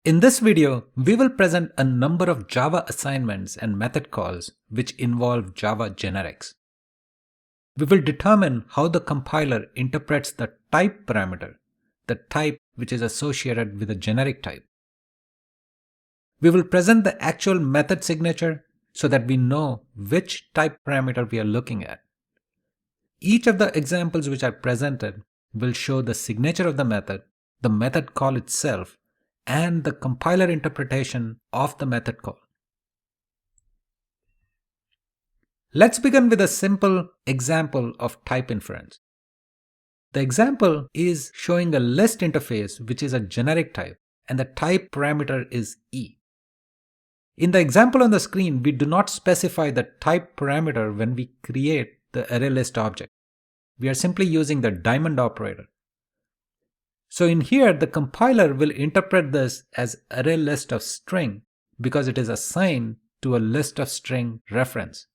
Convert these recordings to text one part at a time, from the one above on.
In this video, we will present a number of Java assignments and method calls which involve Java generics. We will determine how the compiler interprets the type parameter, the type which is associated with a generic type. We will present the actual method signature so that we know which type parameter we are looking at. Each of the examples which are presented will show the signature of the method call itself, and the compiler interpretation of the method call. Let's begin with a simple example of type inference. The example is showing a list interface which is a generic type, and the type parameter is E. In the example on the screen, we do not specify the type parameter when we create the ArrayList object. We are simply using the diamond operator. So in here, the compiler will interpret this as ArrayList of string because it is assigned to a list of string reference.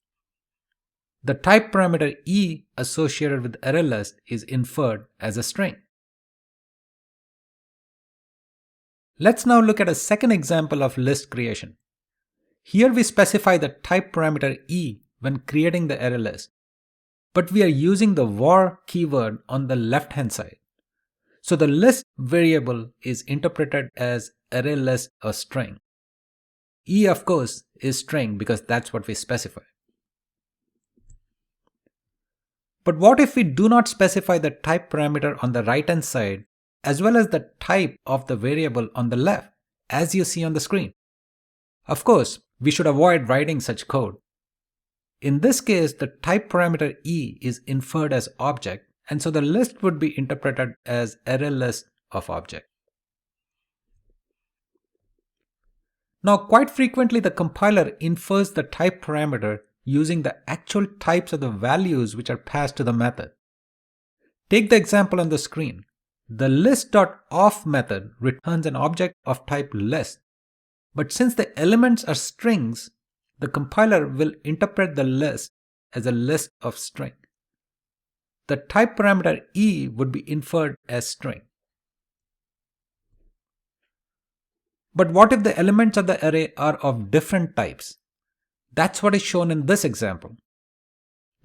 The type parameter E associated with ArrayList is inferred as a string. Let's now look at a second example of list creation. Here we specify the type parameter E when creating the ArrayList, but we are using the var keyword on the left-hand side. So the list variable is interpreted as ArrayList of string. E, of course, is string because that's what we specify. But what if we do not specify the type parameter on the right-hand side as well as the type of the variable on the left, as you see on the screen? Of course, we should avoid writing such code. In this case, the type parameter E is inferred as object, and so the list would be interpreted as ArrayList of object. Now, quite frequently the compiler infers the type parameter using the actual types of the values which are passed to the method. Take the example on the screen. The list.off method returns an object of type list, but since the elements are strings, the compiler will interpret the list as a list of string. The type parameter E would be inferred as string. But what if the elements of the array are of different types? That's what is shown in this example.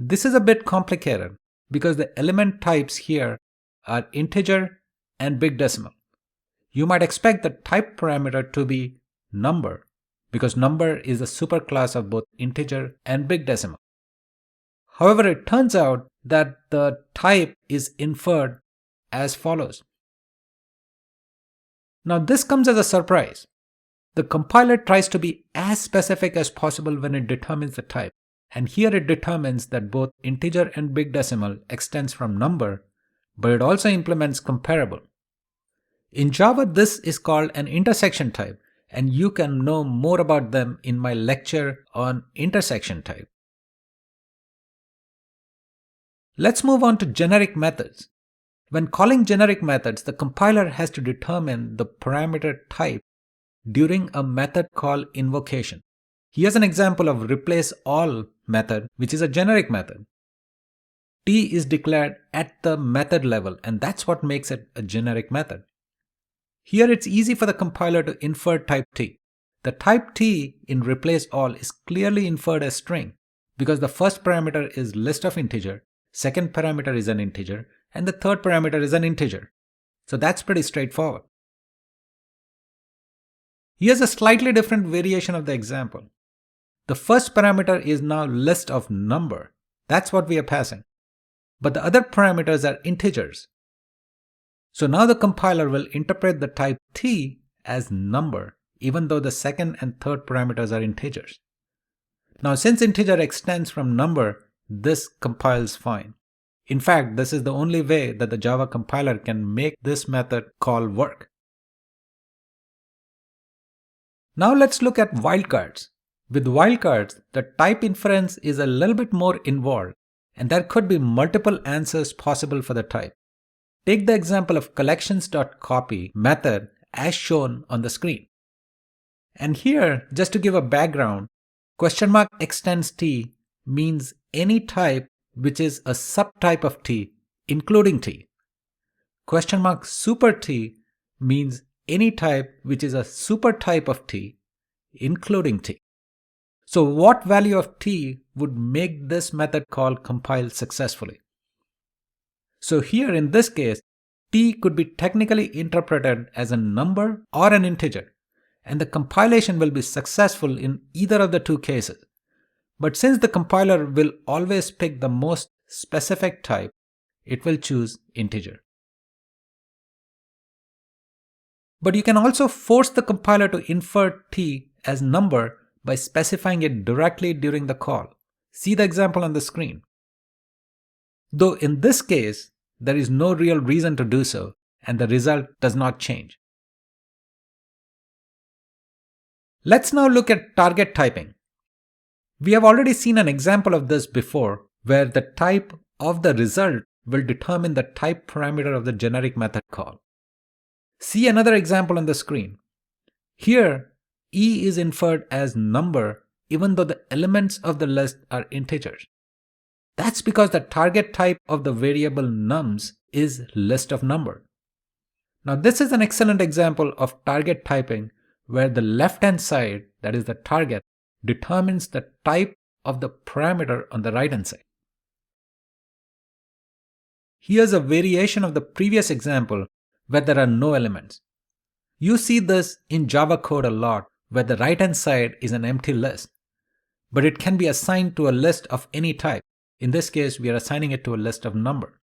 This is a bit complicated because the element types here are integer and big decimal. You might expect the type parameter to be number because number is a superclass of both integer and big decimal. However, it turns out that the type is inferred as follows. Now this comes as a surprise. The compiler tries to be as specific as possible when it determines the type, and here it determines that both integer and big decimal extends from number, but it also implements comparable. In Java, this is called an intersection type, and you can know more about them in my lecture on intersection type. Let's move on to generic methods. When calling generic methods, the compiler has to determine the parameter type during a method call invocation. Here's an example of replaceAll method, which is a generic method. T is declared at the method level, and that's what makes it a generic method. Here it's easy for the compiler to infer type T. The type T in replaceAll is clearly inferred as string because the first parameter is list of integer, second parameter is an integer, and the third parameter is an integer. So that's pretty straightforward. Here's a slightly different variation of the example. The first parameter is now list of number. That's what we are passing. But the other parameters are integers. So now the compiler will interpret the type T as number, even though the second and third parameters are integers. Now since integer extends from number, this compiles fine. In fact, this is the only way that the Java compiler can make this method call work. Now let's look at wildcards. With wildcards, the type inference is a little bit more involved, and there could be multiple answers possible for the type. Take the example of collections.copy method as shown on the screen. And here, just to give a background, $extends T means any type which is a subtype of T, including T. $super T means any type which is a supertype of t, including t. So what value of t would make this method call compile successfully? So here in this case, t could be technically interpreted as a number or an integer, and the compilation will be successful in either of the two cases. But since the compiler will always pick the most specific type, it will choose integer. But you can also force the compiler to infer t as number by specifying it directly during the call. See the example on the screen. Though in this case, there is no real reason to do so, and the result does not change. Let's now look at target typing. We have already seen an example of this before, where the type of the result will determine the type parameter of the generic method call. See another example on the screen. Here, e is inferred as number even though the elements of the list are integers. That's because the target type of the variable nums is list of number. Now this is an excellent example of target typing where the left-hand side, that is the target, determines the type of the parameter on the right-hand side. Here's a variation of the previous example where there are no elements. You see this in Java code a lot, where the right-hand side is an empty list, but it can be assigned to a list of any type. In this case, we are assigning it to a list of number.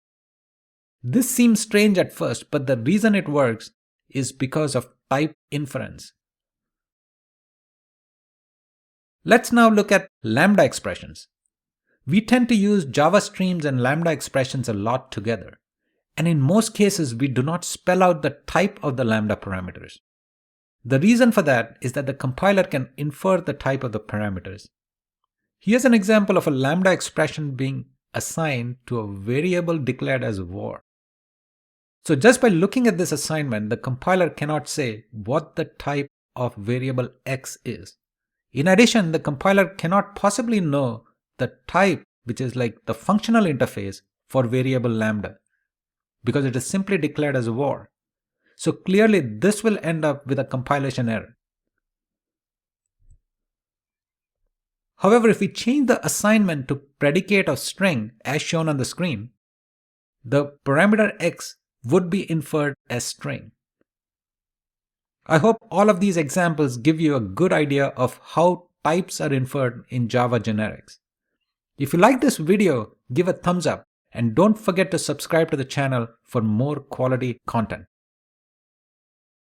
This seems strange at first, but the reason it works is because of type inference. Let's now look at Lambda expressions. We tend to use Java streams and Lambda expressions a lot together, and in most cases we do not spell out the type of the Lambda parameters. The reason for that is that the compiler can infer the type of the parameters. Here's an example of a Lambda expression being assigned to a variable declared as var. So just by looking at this assignment, the compiler cannot say what the type of variable x is. In addition, the compiler cannot possibly know the type, which is like the functional interface for variable lambda, because it is simply declared as a var. So clearly this will end up with a compilation error. However, if we change the assignment to predicate of string as shown on the screen, the parameter x would be inferred as string. I hope all of these examples give you a good idea of how types are inferred in Java generics. If you like this video, give a thumbs up and don't forget to subscribe to the channel for more quality content.